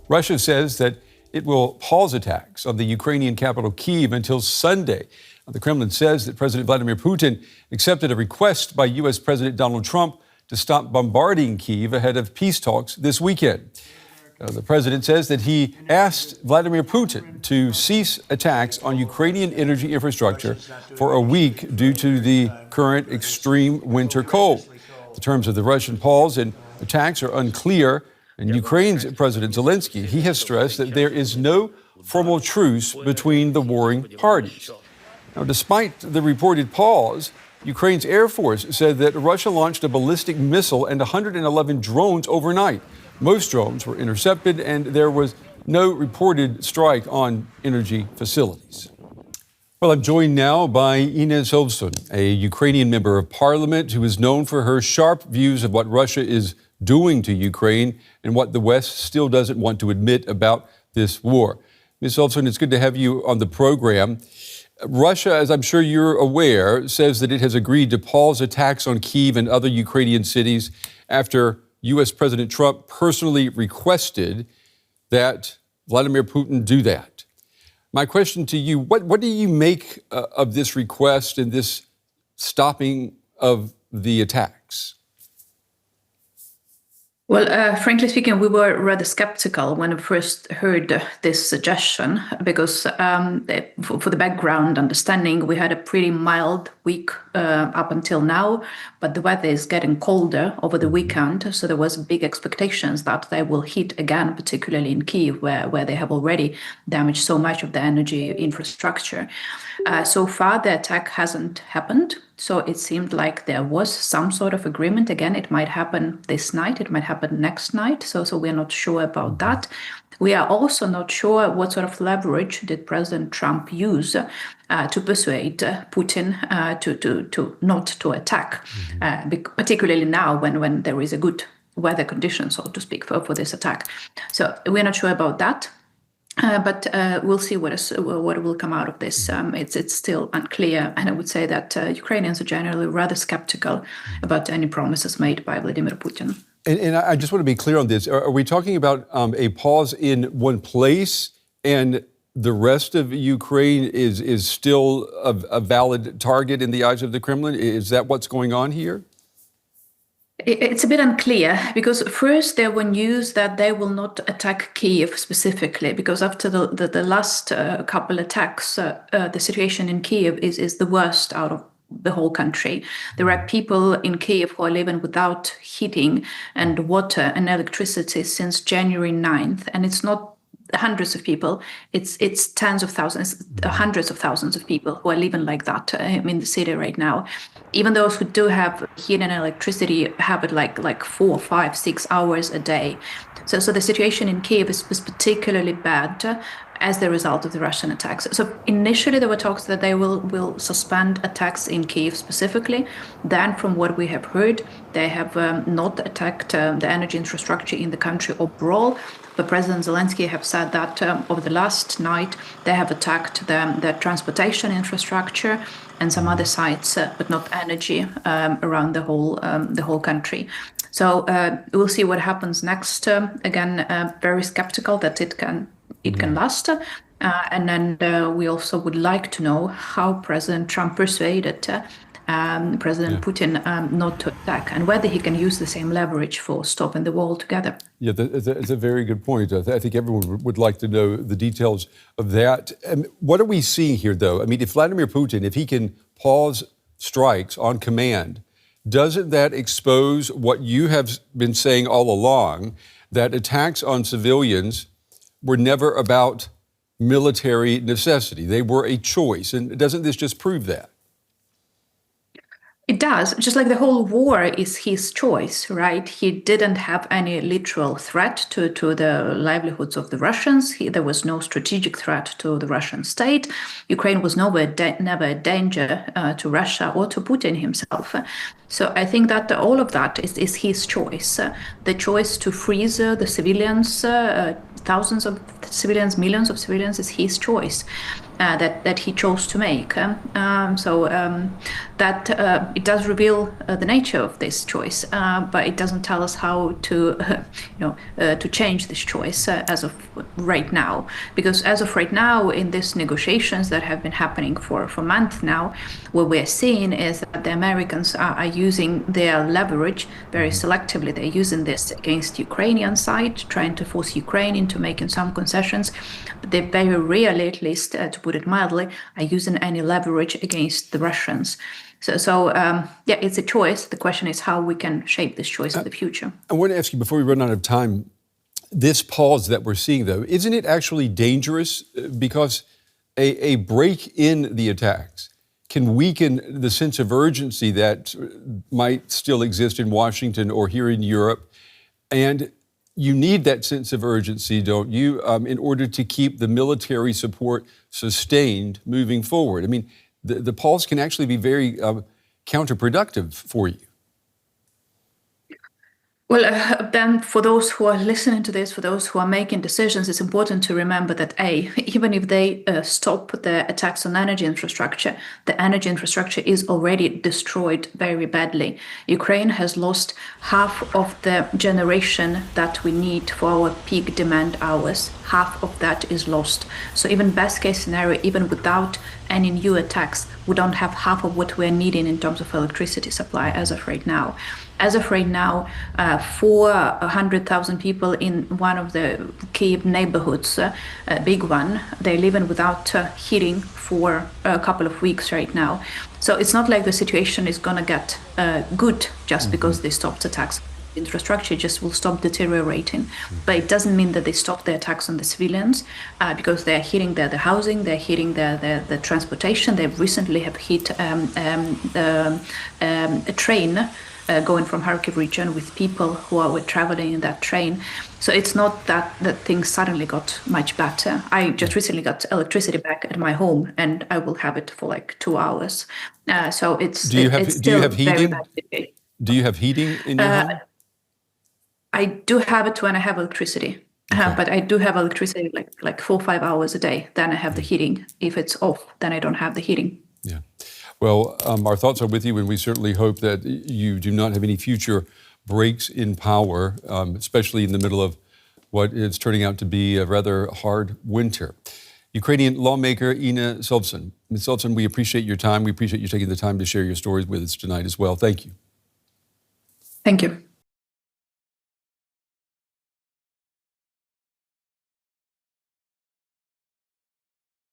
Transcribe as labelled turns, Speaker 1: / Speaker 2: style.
Speaker 1: Russia says that it will pause attacks on the Ukrainian capital Kyiv until Sunday. The Kremlin says that President Vladimir Putin accepted a request by U.S. President Donald Trump to stop bombarding Kyiv ahead of peace talks this weekend. The president says that he asked Vladimir Putin to cease attacks on Ukrainian energy infrastructure for a week due to the current extreme winter cold. The terms of the Russian pause and attacks are unclear, and Ukraine's President Zelensky, he has stressed that there is no formal truce between the warring parties. Now, despite the reported pause, Ukraine's Air Force said that Russia launched a ballistic missile and 111 drones overnight. Most drones were intercepted, and there was no reported strike on energy facilities. Well, I'm joined now by Inna Sovsun, a Ukrainian member of parliament who is known for her sharp views of what Russia is doing to Ukraine and what the West still doesn't want to admit about this war. Ms. Sovsun, it's good to have you on the program. Russia, as I'm sure you're aware, says that it has agreed to pause attacks on Kyiv and other Ukrainian cities after U.S. President Trump personally requested that Vladimir Putin do that. My question to you, what do you make of this request and this stopping of the attacks?
Speaker 2: Well, frankly speaking, we were rather skeptical when we first heard this suggestion because for the background understanding, we had a pretty mild week up until now, but the weather is getting colder over the weekend. So there was big expectations that they will hit again, particularly in Kyiv, where they have already damaged so much of the energy infrastructure. So far, the attack hasn't happened. So it seemed like there was some sort of agreement. Again, it might happen this night, it might happen next night. So we're not sure about that. We are also not sure what sort of leverage did President Trump use to persuade Putin to not to attack, particularly now when there is a good weather condition, so to speak, for this attack. So we're not sure about that. But we'll see what will come out of this. It's still unclear, and I would say that Ukrainians are generally rather skeptical about any promises made by Vladimir Putin.
Speaker 1: And I just want to be clear on this. Are we talking about a pause in one place and the rest of Ukraine is still a valid target in the eyes of the Kremlin? Is that what's going on here?
Speaker 2: It's a bit unclear because first there were news that they will not attack Kyiv specifically because after the last couple attacks, the situation in Kyiv is the worst out of the whole country. There are people in Kyiv who are living without heating and water and electricity since January 9th, and it's not hundreds of people, it's tens of thousands, hundreds of thousands of people who are living like that in the city right now. Even those who do have heat and electricity have it like 4, 5, 6 hours a day. So the situation in Kyiv is particularly bad as the result of the Russian attacks. So initially there were talks that they will suspend attacks in Kyiv specifically. Then from what we have heard, they have not attacked the energy infrastructure in the country overall. But President Zelensky have said that over the last night, they have attacked the transportation infrastructure and some other sites, but not energy around the whole country. So we'll see what happens next. Again, very skeptical that it can last. And then we also would like to know how President Trump persuaded President Putin not to attack and whether he can use the same leverage for stopping the war altogether. Yeah,
Speaker 1: that's a very good point. I think everyone would like to know the details of that. And what are we seeing here, though? I mean, if Vladimir Putin, if he can pause strikes on command, doesn't that expose what you have been saying all along, that attacks on civilians were never about military necessity? They were a choice. And doesn't this just prove that?
Speaker 2: It does. Just like the whole war is his choice, right? He didn't have any literal threat to the livelihoods of the Russians. There was no strategic threat to the Russian state. Ukraine was never a danger to Russia or to Putin himself. So I think that all of that is his choice. The choice to freeze the civilians, thousands of civilians, millions of civilians, is his choice that he chose to make. It does reveal the nature of this choice, but it doesn't tell us how to, to change this choice as of right now. Because as of right now, in these negotiations that have been happening for months now, what we're seeing is that the Americans are using their leverage very selectively. They're using this against the Ukrainian side, trying to force Ukraine into making some concessions. But they very rarely, at least to put it mildly, are using any leverage against the Russians. So it's a choice. The question is how we can shape this choice in the future.
Speaker 1: I want to ask you, before we run out of time, this pause that we're seeing, though, isn't it actually dangerous? Because a break in the attacks can weaken the sense of urgency that might still exist in Washington or here in Europe. And you need that sense of urgency, don't you, in order to keep the military support sustained moving forward? I mean, the pause can actually be very counterproductive for you.
Speaker 2: Well, then for those who are listening to this, for those who are making decisions, it's important to remember that even if they stop the attacks on energy infrastructure, the energy infrastructure is already destroyed very badly. Ukraine has lost half of the generation that we need for our peak demand hours. Half of that is lost. So even best case scenario, even without any new attacks, we don't have half of what we're needing in terms of electricity supply as of right now. As of right now, 400,000 people in one of the Kyiv neighborhoods, a big one, they're living without heating for a couple of weeks right now. So it's not like the situation is going to get good just because they stopped attacks. The infrastructure just will stop deteriorating. But it doesn't mean that they stop the attacks on the civilians because they're hitting the housing, they're hitting the transportation. They recently have hit a train going from Kharkiv region with people who were traveling in that train. So it's not that things suddenly got much better. I just recently got electricity back at my home, and I will have it for like 2 hours. So it's
Speaker 1: Do you have heating? Do you have heating in your home?
Speaker 2: I do have it when I have electricity. Okay. But I do have electricity like 4 or 5 hours a day. Then I have the heating. If it's off, then I don't have the heating.
Speaker 1: Yeah. Well, our thoughts are with you, and we certainly hope that you do not have any future breaks in power, especially in the middle of what is turning out to be a rather hard winter. Ukrainian lawmaker Inna Sovsun. Ms. Sovsun, we appreciate your time. We appreciate you taking the time to share your stories with us tonight as well. Thank you.
Speaker 2: Thank you.